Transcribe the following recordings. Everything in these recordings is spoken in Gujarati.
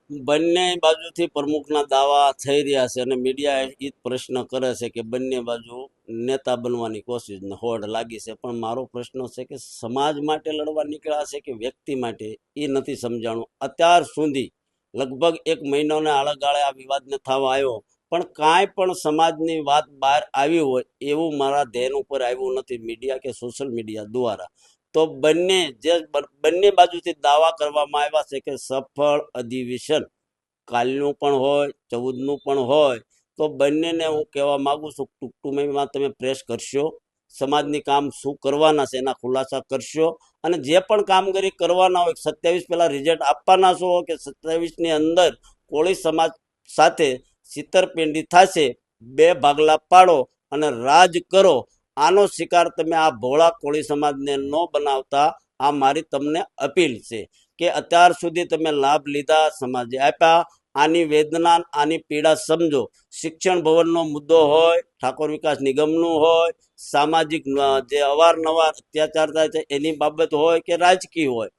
બંને બાજુથી પ્રમુખના દાવા થઈ રહ્યા છે અને મીડિયા એ જ પ્રશ્ન કરે છે કે બંને બાજુ નેતા બનવાની કોશિશ ને હોડ લાગી છે, પણ મારો પ્રશ્ન છે કે સમાજ માટે લડવા નીકળ્યા છે કે વ્યક્તિ માટે, એ નથી સમજાણું. અત્યાર સુધી લગભગ 1 મહિનાને આળેગાળે આ વિવાદને થવા આવ્યો, પણ કાંઈ પણ સમાજની વાત બહાર આવી હોય એવું મારા ધ્યાન ઉપર આવ્યું નથી મીડિયા કે સોશિયલ મીડિયા દ્વારા. તો બંને બાજુથી દાવા કરવામાં આવ્યા છે કે સફળ અધિવેશન કાલનું પણ હોય 14નું પણ હોય, તો બંનેને હું કહેવા માંગુ છું ટૂંકમાં તમે પ્રેસ કરશો, સમાજની કામ શું કરવાના છે એના ખુલાસા કરશો, અને જે પણ કામગીરી કરવાના હોય 27 પહેલા રિઝલ્ટ આપવાના છો કે 27ની અંદર કોળી સમાજ સાથે છિતરપિંડી થશે, 2 ભાગલા પાડો અને રાજ કરો. આનો શિકાર તમે આ ભોળા કોળી સમાજને ન બનાવતા, આ મારી તમને અપીલ છે કે અત્યાર સુધી તમે લાભ લીધા, સમાજે આપ્યા, આની વેદના આની પીડા સમજો. શિક્ષણ ભવનનો મુદ્દો હોય, ઠાકોર વિકાસ નિગમનું હોય, સામાજિક જે અવારનવાર અત્યાચાર થાય છે એની બાબત હોય કે રાજકીય હોય,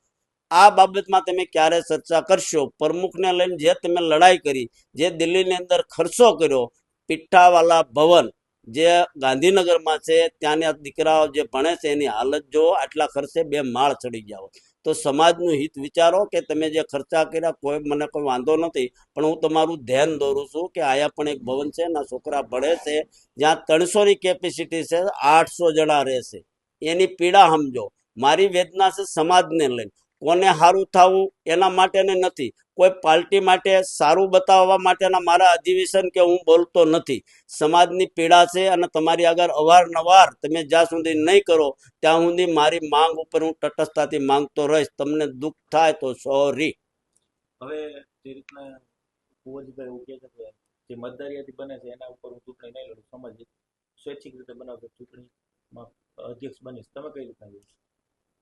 આ બાબતમાં તમે ક્યારે ચર્ચા કરશો? પ્રમુખને લઈને જે તમે લડાઈ કરી, જે દિલ્હીની અંદર ખર્ચો કર્યો, પીઠાવાલા ભવન જે ગાંધીનગરમાં છે, ત્યાંના દીકરાઓ જે ભણે છે એની હાલત જો આટલા ખર્ચે 2 માળ ચડી ગયા હોય, તો સમાજનું હિત વિચારો કે તમે જે ખર્ચા કર્યા મને કોઈ વાંધો નથી, પણ હું તમારું ધ્યાન દોરું છું કે આયા પણ એક ભવન છે, એના છોકરા ભણે છે, જ્યાં 300ની કેપેસિટી છે, 800 જણા રહેશે, એની પીડા સમજો. મારી વેદના છે સમાજને લઈને, કોને સારું થવું એના માટે નથી, કોઈ પાર્ટી માટે સારું બતાવવા માટેના મારા અધિવેશન કે હું બોલતો નથી. સમાજની પીડા છે અને તમારી આગળ અવારનવાર તમે જ્યાં સુધી નહીં કરો ત્યાં સુધી મારી માંગ ઉપર હું તટસ્થતાથી માંગતો રહીશ. તમને દુઃખ થાય તો સોરી. હવે જે રીતના કુંવરજીભાઈ એવું કહે છે કે જે મતદારીયાથી બને છે એના ઉપર હું ચૂંટણી નહીં લડું, સમાજ સ્વૈચ્છિક રીતે બનાવશે, ચૂંટણીમાં અધ્યક્ષ બનીશ, તમે કઈ રીતના?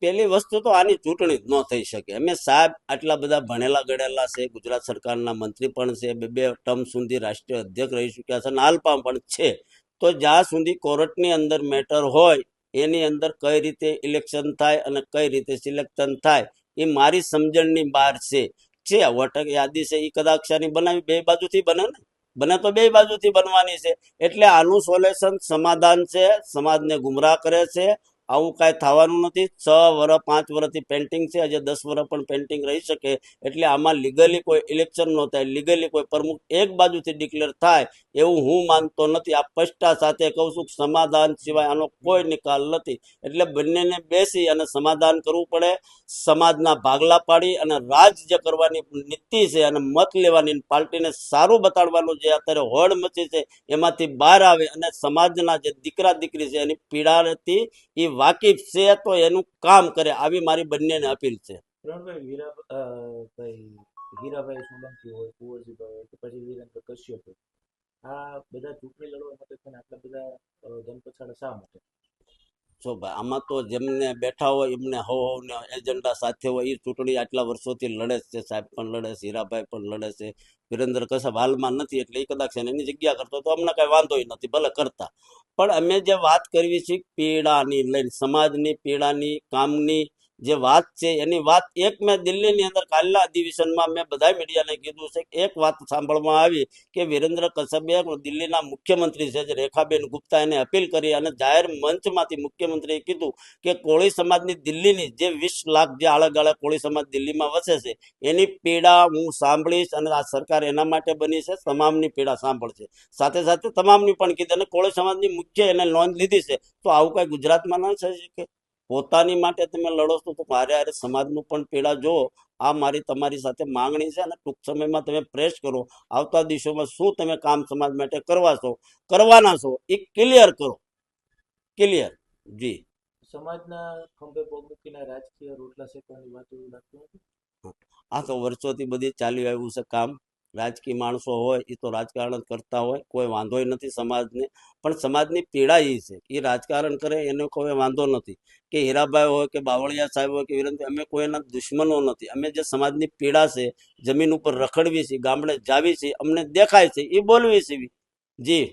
પહેલી વસ્તુ તો આની ચૂંટણી જ ન થઈ શકે. અમે સાહેબ આટલા બધા ભણેલા ગણેલા છે, ગુજરાત સરકારના મંત્રી પણ છે, 2 ટર્મ સુધી રાષ્ટ્રીય અધ્યક્ષ રહી ચૂક્યા છે અને હાલપા પણ છે. તો જ્યાં સુધી કોર્ટની અંદર મેટર હોય એની અંદર કઈ રીતે ઇલેક્શન થાય અને કઈ રીતે સિલેક્શન થાય એ મારી સમજણની બહાર છે. વોટર યાદી છે એ કદાચ બનાવી 2 બાજુથી બને ને, બને તો 2 બાજુથી બનવાની છે. એટલે આનું સોલ્યુશન સમાધાન છે, સમાજને ગુમરાહ કરે છે. આવું કાંઈ થવાનું નથી. 6 વર્ષ 5 વર્ષથી પેન્ટિંગ છે, હજી 10 વર્ષ પણ પેન્ટિંગ રહી શકે. એટલે આમાં લીગલી કોઈ ઇલેક્શન ન થાય, લીગલી કોઈ પ્રમુખ એક બાજુથી ડિક્લેર થાય એવું હું માનતો નથી. આ સ્પષ્ટતા સાથે કહું છું, સમાધાન સિવાય આનો કોઈ નિકાલ નથી. એટલે બંનેને બેસી અને સમાધાન કરવું પડે. સમાજના ભાગલા પાડી અને રાજ જે કરવાની નીતિ છે અને મત લેવાની પાર્ટીને સારું બતાડવાનું જે અત્યારે હોડ મચી છે એમાંથી બહાર આવે અને સમાજના જે દીકરા દીકરી છે એની પીડાથી એ વાકેફ છે તો એનું કામ કરે, આવી મારી બંનેને અપીલ છે. હીરાભાઈ સોલંકી હોય, કુંવરજીભાઈ હોય કે પછી વિરેન્દ્ર કશ્યપ હોય, આ બધા ચૂંટણી લડવા માટે આટલા બધા ધનપછાડા શા માટે? જો ભાઈ આમાં તો જેમને બેઠા હોય એમને હવને એજન્ડા સાથે હોય એ ચૂંટણી આટલા વર્ષોથી લડે છે. સાહેબ પણ લડે છે, હીરાભાઈ પણ લડે છે, વિરેન્દ્ર કશ્યપ હાલમાં નથી એટલે એ કદાચ એની જગ્યા કરતો તો અમને કઈ વાંધો નથી, ભલે કરતા. પણ અમે જે વાત કરવી છે પીડાની લઈને, સમાજની પીડાની, કામની જે વાત છે એની વાત મેં દિલ્હીની અંદર કાલના અધિવેશનમાં મેં બધા મીડિયાને કીધું છે. એક વાત સાંભળવામાં આવી કે વિરેન્દ્ર કશ્યપે દિલ્હીના મુખ્યમંત્રી છે રેખાબેન ગુપ્તા એને અપીલ કરી અને જાહેર મંચમાંથી મુખ્યમંત્રીએ કીધું કે કોળી સમાજની દિલ્હીની જે 20 લાખ જે આળેગાળે કોળી સમાજ દિલ્હીમાં વસે છે એની પીડા હું સાંભળીશ અને આ સરકાર એના માટે બની છે, તમામની પીડા સાંભળશે. સાથે સાથે તમામની પણ કીધી અને કોળી સમાજની મુખ્ય એને નોંધ લીધી છે. તો આવું કઈ ગુજરાતમાં ન થઈ શકે? પોતાની માટે તમે લડો છો તો મારે હારે સમાજનું પણ પીડા જુઓ. આ મારી તમારી સાથે માંગણી છે અને ટૂંક સમયમાં તમે પ્રેસ કરો. આવતા દિવસોમાં શું તમે કામ સમાજ માટે કરવાના છો એ ક્લિયર કરો. ક્લિયર જી. સમાજના ખંભે પગ મૂકીને રાજકીય રોટલા શેકવાની વાત એવું લાગતું નથી. આ તો વર્ષોથી બધી ચાલ્યું આવ્યું છે કામ. રાજકીય માણસો હોય એ તો રાજકારણ કરતા હોય, કોઈ વાંધો નથી સમાજને, પણ સમાજની પીડા એ છે એ રાજકારણ કરે એનો કોઈ વાંધો નથી. કે હીરાભાઈ હોય કે બાવળિયા સાહેબ હોય કે વિરેન્દ્ર, અમે કોઈના દુશ્મનો નથી. અમે જે સમાજની પીડા છે, જમીન ઉપર રખડવી છે, ગામડે જાવી છે, અમને દેખાય છે એ બોલવી છે જી.